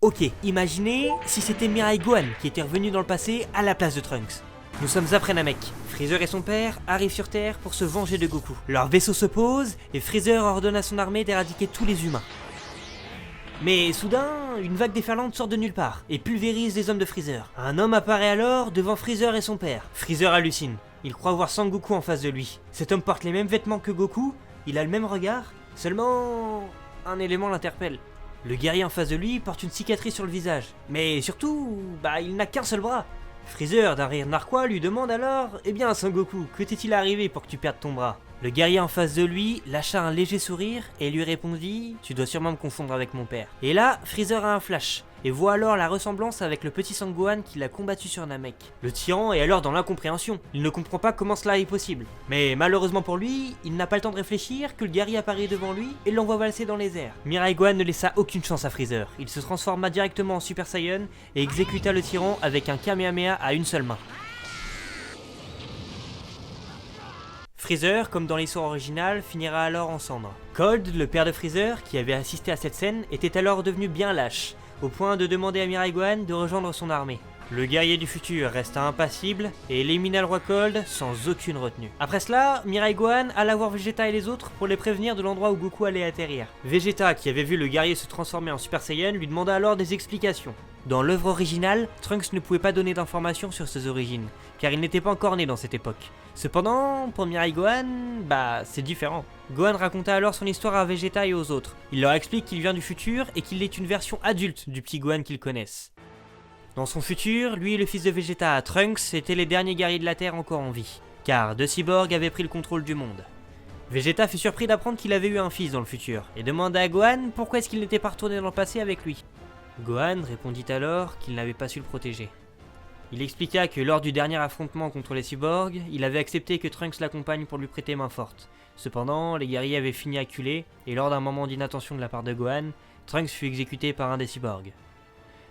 Ok, imaginez si c'était Mirai Gohan qui était revenu dans le passé à la place de Trunks. Nous sommes après Namek. Freezer et son père arrivent sur Terre pour se venger de Goku. Leur vaisseau se pose et Freezer ordonne à son armée d'éradiquer tous les humains. Mais soudain, une vague déferlante sort de nulle part et pulvérise les hommes de Freezer. Un homme apparaît alors devant Freezer et son père. Freezer hallucine. Il croit voir Sangoku en face de lui. Cet homme porte les mêmes vêtements que Goku, il a le même regard, seulement un élément l'interpelle. Le guerrier en face de lui porte une cicatrice sur le visage. Mais surtout, il n'a qu'un seul bras. Freezer, d'un rire narquois, lui demande alors « Eh bien, Sangoku, que t'est-il arrivé pour que tu perdes ton bras ?» Le guerrier en face de lui lâcha un léger sourire et lui répondit « Tu dois sûrement me confondre avec mon père. » Et là, Freezer a un flash et voit alors la ressemblance avec le petit Sangohan qu'il a combattu sur Namek. Le tyran est alors dans l'incompréhension, il ne comprend pas comment cela est possible. Mais malheureusement pour lui, il n'a pas le temps de réfléchir que le guerrier apparaît devant lui et l'envoie valser dans les airs. Mirai Gohan ne laissa aucune chance à Freezer, il se transforma directement en Super Saiyan et exécuta le tyran avec un Kamehameha à une seule main. Freezer, comme dans l'histoire originale, finira alors en cendres. Cold, le père de Freezer, qui avait assisté à cette scène, était alors devenu bien lâche, au point de demander à Mirai Gohan de rejoindre son armée. Le guerrier du futur resta impassible et élimina le roi Cold sans aucune retenue. Après cela, Mirai Gohan alla voir Vegeta et les autres pour les prévenir de l'endroit où Goku allait atterrir. Vegeta, qui avait vu le guerrier se transformer en Super Saiyan, lui demanda alors des explications. Dans l'œuvre originale, Trunks ne pouvait pas donner d'informations sur ses origines, car il n'était pas encore né dans cette époque. Cependant, pour Mirai Gohan, c'est différent. Gohan raconta alors son histoire à Vegeta et aux autres. Il leur explique qu'il vient du futur et qu'il est une version adulte du petit Gohan qu'ils connaissent. Dans son futur, lui et le fils de Vegeta, Trunks, étaient les derniers guerriers de la Terre encore en vie, car deux cyborgs avaient pris le contrôle du monde. Vegeta fut surpris d'apprendre qu'il avait eu un fils dans le futur, et demanda à Gohan pourquoi est-ce qu'il n'était pas retourné dans le passé avec lui. Gohan répondit alors qu'il n'avait pas su le protéger. Il expliqua que lors du dernier affrontement contre les cyborgs, il avait accepté que Trunks l'accompagne pour lui prêter main forte. Cependant, les guerriers avaient fini acculés, et lors d'un moment d'inattention de la part de Gohan, Trunks fut exécuté par un des cyborgs.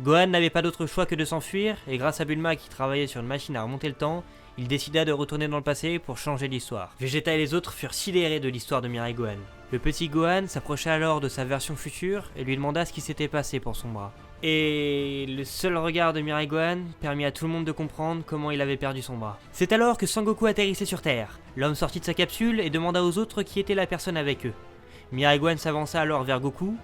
Gohan n'avait pas d'autre choix que de s'enfuir, et grâce à Bulma qui travaillait sur une machine à remonter le temps, il décida de retourner dans le passé pour changer l'histoire. Vegeta et les autres furent sidérés de l'histoire de Mirai Gohan. Le petit Gohan s'approcha alors de sa version future et lui demanda ce qui s'était passé pour son bras. Et le seul regard de Mirai Gohan permit à tout le monde de comprendre comment il avait perdu son bras. C'est alors que Sangoku atterrissait sur Terre. L'homme sortit de sa capsule et demanda aux autres qui était la personne avec eux. Mirai Gohan s'avança alors vers Goku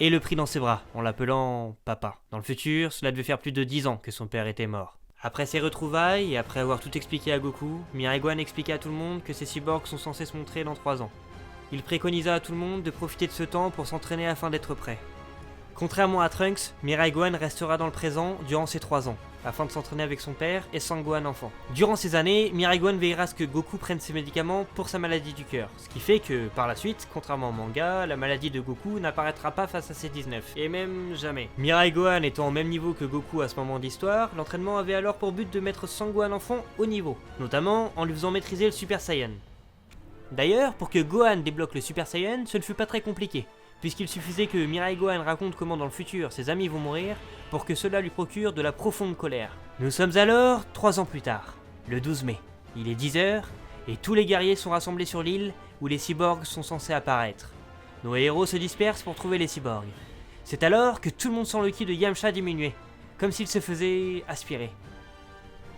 et le prit dans ses bras en l'appelant papa. Dans le futur, cela devait faire plus de 10 ans que son père était mort. Après ces retrouvailles, et après avoir tout expliqué à Goku, Mirai Gohan expliqua à tout le monde que ces cyborgs sont censés se montrer dans 3 ans. Il préconisa à tout le monde de profiter de ce temps pour s'entraîner afin d'être prêt. Contrairement à Trunks, Mirai Gohan restera dans le présent durant ces 3 ans, afin de s'entraîner avec son père et Sangohan enfant. Durant ces années, Mirai Gohan veillera à ce que Goku prenne ses médicaments pour sa maladie du cœur, ce qui fait que, par la suite, contrairement au manga, la maladie de Goku n'apparaîtra pas face à C19, et même jamais. Mirai Gohan étant au même niveau que Goku à ce moment d'histoire, l'entraînement avait alors pour but de mettre Sangohan enfant au niveau, notamment en lui faisant maîtriser le Super Saiyan. D'ailleurs, pour que Gohan débloque le Super Saiyan, ce ne fut pas très compliqué, puisqu'il suffisait que Mirai Gohan raconte comment dans le futur ses amis vont mourir pour que cela lui procure de la profonde colère. Nous sommes alors 3 ans plus tard, le 12 mai. Il est 10h et tous les guerriers sont rassemblés sur l'île où les cyborgs sont censés apparaître. Nos héros se dispersent pour trouver les cyborgs. C'est alors que tout le monde sent le ki de Yamcha diminuer, comme s'il se faisait aspirer.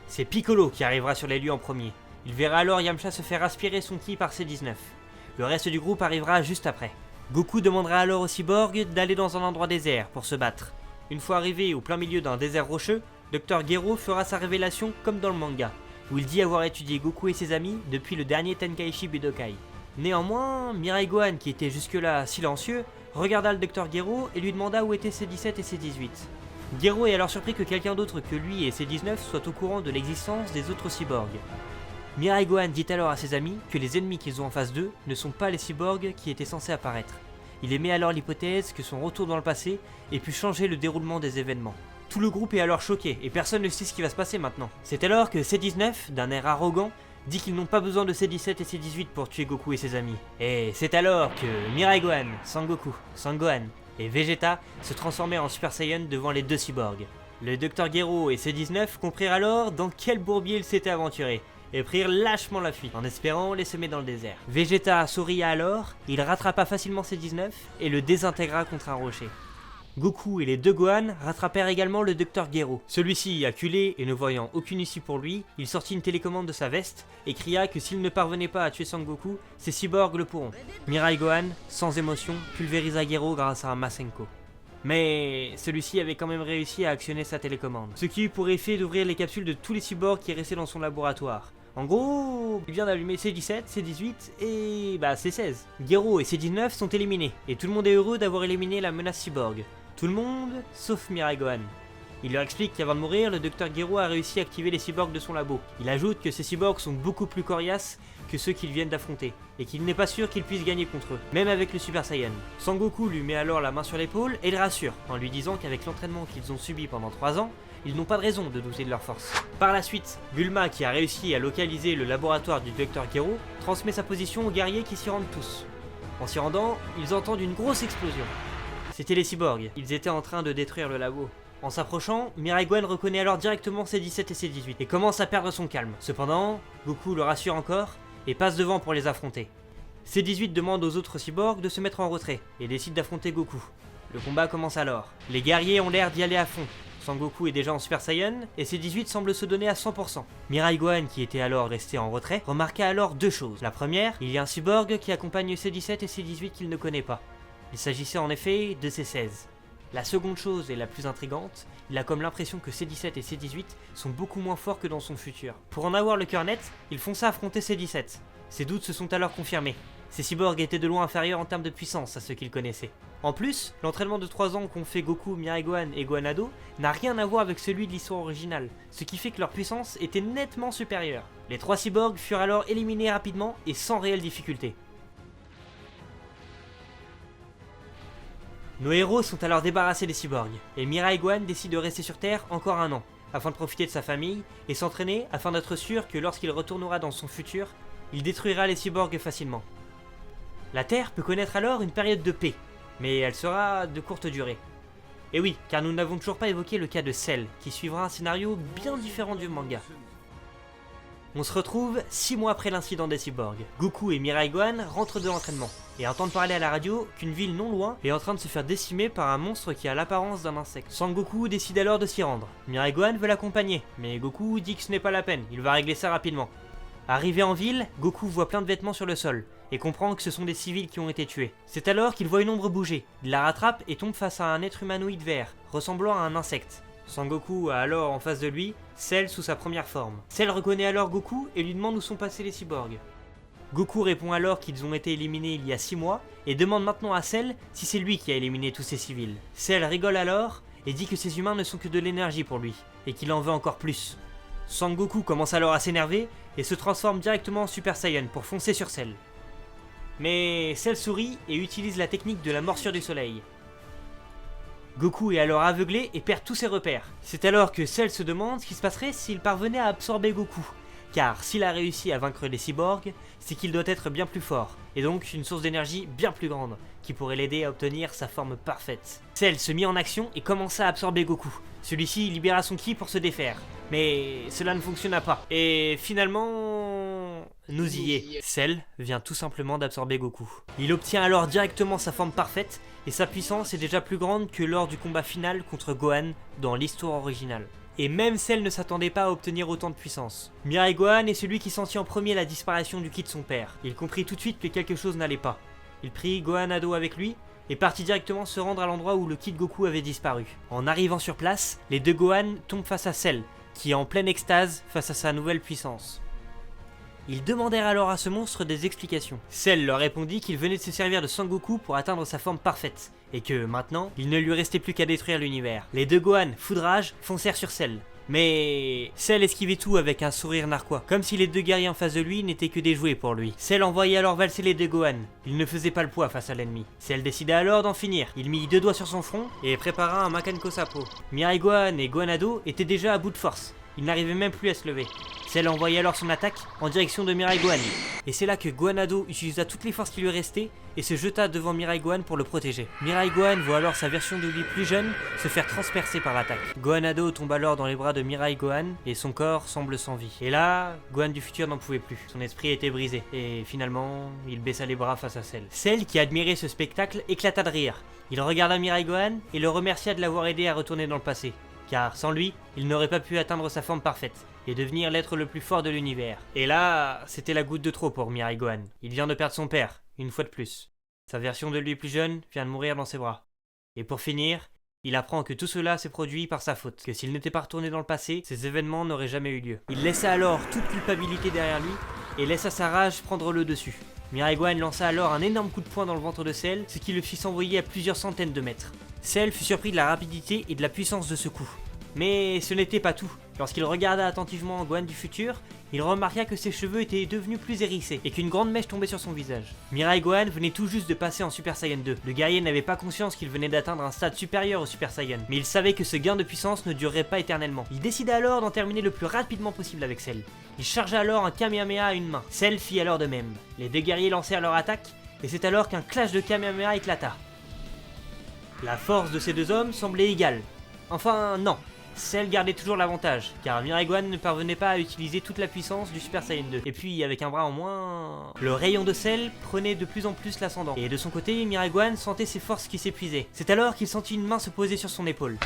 C'est Piccolo qui arrivera sur les lieux en premier. Il verra alors Yamcha se faire aspirer son ki par C19. Le reste du groupe arrivera juste après. Goku demandera alors aux cyborgs d'aller dans un endroit désert pour se battre. Une fois arrivé au plein milieu d'un désert rocheux, Dr Gero fera sa révélation comme dans le manga, où il dit avoir étudié Goku et ses amis depuis le dernier Tenkaichi Budokai. Néanmoins, Mirai Gohan, qui était jusque-là silencieux, regarda le Dr Gero et lui demanda où étaient C17 et C18. Gero est alors surpris que quelqu'un d'autre que lui et C19 soit au courant de l'existence des autres cyborgs. Mirai Gohan dit alors à ses amis que les ennemis qu'ils ont en face d'eux ne sont pas les cyborgs qui étaient censés apparaître. Il émet alors l'hypothèse que son retour dans le passé ait pu changer le déroulement des événements. Tout le groupe est alors choqué et personne ne sait ce qui va se passer maintenant. C'est alors que C19, d'un air arrogant, dit qu'ils n'ont pas besoin de C17 et C18 pour tuer Goku et ses amis. Et c'est alors que Mirai Gohan, Sangoku, Sangohan et Vegeta se transformèrent en Super Saiyan devant les deux cyborgs. Le Dr Gero et C19 comprirent alors dans quel bourbier ils s'étaient aventurés et prirent lâchement la fuite, en espérant les semer dans le désert. Vegeta souria alors, il rattrapa facilement C19 et le désintégra contre un rocher. Goku et les deux Gohan rattrapèrent également le Dr Gero. Celui-ci, acculé et ne voyant aucune issue pour lui, il sortit une télécommande de sa veste et cria que s'il ne parvenait pas à tuer Sangoku, ses cyborgs le pourront. Mirai Gohan, sans émotion, pulvérisa Gero grâce à un Masenko. Mais celui-ci avait quand même réussi à actionner sa télécommande, ce qui eut pour effet d'ouvrir les capsules de tous les cyborgs qui restaient dans son laboratoire. En gros, il vient d'allumer C17, C18 et C16. Gero et C19 sont éliminés, et tout le monde est heureux d'avoir éliminé la menace cyborg. Tout le monde, sauf Mirai Gohan. Il leur explique qu'avant de mourir, le Dr Gero a réussi à activer les cyborgs de son labo. Il ajoute que ces cyborgs sont beaucoup plus coriaces que ceux qu'ils viennent d'affronter, et qu'il n'est pas sûr qu'ils puissent gagner contre eux, même avec le Super Saiyan. Sangoku lui met alors la main sur l'épaule et le rassure, en lui disant qu'avec l'entraînement qu'ils ont subi pendant 3 ans, ils n'ont pas de raison de douter de leur force. Par la suite, Bulma, qui a réussi à localiser le laboratoire du Dr Gero, transmet sa position aux guerriers qui s'y rendent tous. En s'y rendant, ils entendent une grosse explosion. C'était les cyborgs, ils étaient en train de détruire le labo. En s'approchant, Mirai Gohan reconnaît alors directement C17 et C18 et commence à perdre son calme. Cependant, Goku le rassure encore et passe devant pour les affronter. C18 demande aux autres cyborgs de se mettre en retrait et décide d'affronter Goku. Le combat commence alors. Les guerriers ont l'air d'y aller à fond. Sangoku est déjà en Super Saiyan et C18 semble se donner à 100%. Mirai Gohan, qui était alors resté en retrait, remarqua alors 2 choses. La première, il y a un cyborg qui accompagne C17 et C18 qu'il ne connaît pas. Il s'agissait en effet de C16. La seconde chose et la plus intrigante, il a comme l'impression que C17 et C18 sont beaucoup moins forts que dans son futur. Pour en avoir le cœur net, il fonça affronter C17. Ses doutes se sont alors confirmés. Ces cyborgs étaient de loin inférieurs en termes de puissance à ceux qu'il connaissait. En plus, l'entraînement de 3 ans qu'ont fait Goku, Mirai Gohan et Gohan Ado n'a rien à voir avec celui de l'histoire originale, ce qui fait que leur puissance était nettement supérieure. Les 3 cyborgs furent alors éliminés rapidement et sans réelle difficulté. Nos héros sont alors débarrassés des cyborgs, et Mirai Gohan décide de rester sur Terre encore 1 an, afin de profiter de sa famille et s'entraîner afin d'être sûr que lorsqu'il retournera dans son futur, il détruira les cyborgs facilement. La Terre peut connaître alors une période de paix, mais elle sera de courte durée. Et oui, car nous n'avons toujours pas évoqué le cas de Cell, qui suivra un scénario bien différent du manga. On se retrouve 6 mois après l'incident des cyborgs. Goku et Mirai Gohan rentrent de l'entraînement et entendent parler à la radio qu'une ville non loin est en train de se faire décimer par un monstre qui a l'apparence d'un insecte. Sangoku décide alors de s'y rendre. Mirai Gohan veut l'accompagner, mais Goku dit que ce n'est pas la peine, il va régler ça rapidement. Arrivé en ville, Goku voit plein de vêtements sur le sol et comprend que ce sont des civils qui ont été tués. C'est alors qu'il voit une ombre bouger. Il la rattrape et tombe face à un être humanoïde vert, ressemblant à un insecte. Sangoku a alors en face de lui Cell sous sa première forme. Cell reconnaît alors Goku et lui demande où sont passés les cyborgs. Goku répond alors qu'ils ont été éliminés il y a 6 mois et demande maintenant à Cell si c'est lui qui a éliminé tous ces civils. Cell rigole alors et dit que ces humains ne sont que de l'énergie pour lui et qu'il en veut encore plus. Sangoku commence alors à s'énerver et se transforme directement en Super Saiyan pour foncer sur Cell. Mais Cell sourit et utilise la technique de la morsure du soleil. Goku est alors aveuglé et perd tous ses repères. C'est alors que Cell se demande ce qui se passerait s'il parvenait à absorber Goku. Car s'il a réussi à vaincre les cyborgs, c'est qu'il doit être bien plus fort, et donc une source d'énergie bien plus grande, qui pourrait l'aider à obtenir sa forme parfaite. Cell se mit en action et commença à absorber Goku. Celui-ci libéra son ki pour se défaire, mais cela ne fonctionna pas. Et finalement... nous y est. Cell vient tout simplement d'absorber Goku. Il obtient alors directement sa forme parfaite, et sa puissance est déjà plus grande que lors du combat final contre Gohan dans l'histoire originale. Et même Cell ne s'attendait pas à obtenir autant de puissance. Mirai Gohan est celui qui sentit en premier la disparition du ki de son père. Il comprit tout de suite que quelque chose n'allait pas. Il prit Gohan Ado avec lui et partit directement se rendre à l'endroit où le ki de Goku avait disparu. En arrivant sur place, les deux Gohan tombent face à Cell, qui est en pleine extase face à sa nouvelle puissance. Ils demandèrent alors à ce monstre des explications. Cell leur répondit qu'il venait de se servir de Sangoku pour atteindre sa forme parfaite, et que maintenant, il ne lui restait plus qu'à détruire l'univers. Les deux Gohan, fous de rage, foncèrent sur Cell. Mais Cell esquivait tout avec un sourire narquois, comme si les deux guerriers en face de lui n'étaient que des jouets pour lui. Cell envoyait alors valser les deux Gohan. Il ne faisait pas le poids face à l'ennemi. Cell décida alors d'en finir. Il mit 2 doigts sur son front et prépara un Makanko Sapo. Mirai Gohan et Gohan Ado étaient déjà à bout de force. Il n'arrivait même plus à se lever. Cell envoya alors son attaque en direction de Mirai Gohan. Et c'est là que Gohan-Ado utilisa toutes les forces qui lui restaient et se jeta devant Mirai Gohan pour le protéger. Mirai Gohan voit alors sa version de lui plus jeune se faire transpercer par l'attaque. Gohan-Ado tombe alors dans les bras de Mirai Gohan et son corps semble sans vie. Et là, Gohan du futur n'en pouvait plus. Son esprit était brisé et finalement, il baissa les bras face à Cell. Cell, qui admirait ce spectacle, éclata de rire. Il regarda Mirai Gohan et le remercia de l'avoir aidé à retourner dans le passé. Car sans lui, il n'aurait pas pu atteindre sa forme parfaite et devenir l'être le plus fort de l'univers. Et là, c'était la goutte de trop pour Mirai Gohan. Il vient de perdre son père, une fois de plus. Sa version de lui plus jeune vient de mourir dans ses bras. Et pour finir, il apprend que tout cela s'est produit par sa faute, que s'il n'était pas retourné dans le passé, ces événements n'auraient jamais eu lieu. Il laissa alors toute culpabilité derrière lui et laissa sa rage prendre le dessus. Mirai Gohan lança alors un énorme coup de poing dans le ventre de Cell, ce qui le fit s'envoyer à plusieurs centaines de mètres. Cell fut surpris de la rapidité et de la puissance de ce coup. Mais ce n'était pas tout. Lorsqu'il regarda attentivement Gohan du futur, il remarqua que ses cheveux étaient devenus plus hérissés et qu'une grande mèche tombait sur son visage. Mirai Gohan venait tout juste de passer en Super Saiyan 2. Le guerrier n'avait pas conscience qu'il venait d'atteindre un stade supérieur au Super Saiyan, mais il savait que ce gain de puissance ne durerait pas éternellement. Il décida alors d'en terminer le plus rapidement possible avec Cell. Il chargea alors un Kamehameha à une main. Cell fit alors de même. Les deux guerriers lancèrent leur attaque, et c'est alors qu'un clash de Kamehameha éclata. La force de ces deux hommes semblait égale. Enfin, non. Cell gardait toujours l'avantage, car Mirai Gohan ne parvenait pas à utiliser toute la puissance du Super Saiyan 2. Et puis, avec un bras en moins... Le rayon de Cell prenait de plus en plus l'ascendant. Et de son côté, Mirai Gohan sentait ses forces qui s'épuisaient. C'est alors qu'il sentit une main se poser sur son épaule.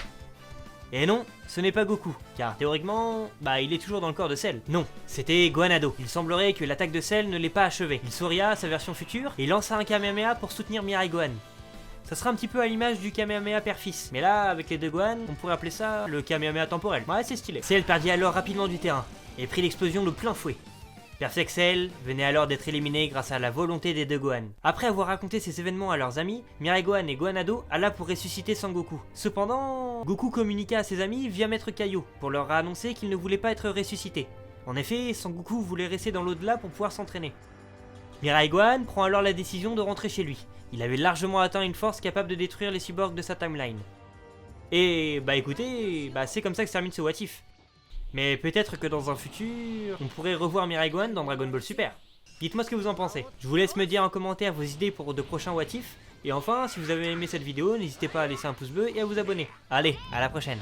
Et non, ce n'est pas Goku, car théoriquement, il est toujours dans le corps de Cell. Non, c'était Gohan-Ado. Il semblerait que l'attaque de Cell ne l'ait pas achevée. Il souria à sa version future et lança un Kamehameha pour soutenir Mirai Gohan. Ça sera un petit peu à l'image du Kamehameha père-fils. Mais là, avec les deux Gohan, on pourrait appeler ça le Kamehameha temporel. Ouais, c'est stylé. Cell perdit alors rapidement du terrain et prit l'explosion de plein fouet. Perfect Cell venait alors d'être éliminé grâce à la volonté des deux Gohan. Après avoir raconté ces événements à leurs amis, Mirai Gohan et Gohan-Ado alla pour ressusciter Sangoku. Cependant, Goku communiqua à ses amis via Maître Kaio pour leur annoncer qu'il ne voulait pas être ressuscité. En effet, Sangoku voulait rester dans l'au-delà pour pouvoir s'entraîner. Mirai Gohan prend alors la décision de rentrer chez lui. Il avait largement atteint une force capable de détruire les cyborgs de sa timeline. Et écoutez, c'est comme ça que se termine ce What If. Mais peut-être que dans un futur, on pourrait revoir Mirai Gohan dans Dragon Ball Super. Dites-moi ce que vous en pensez. Je vous laisse me dire en commentaire vos idées pour de prochains What If. Et enfin, si vous avez aimé cette vidéo, n'hésitez pas à laisser un pouce bleu et à vous abonner. Allez, à la prochaine.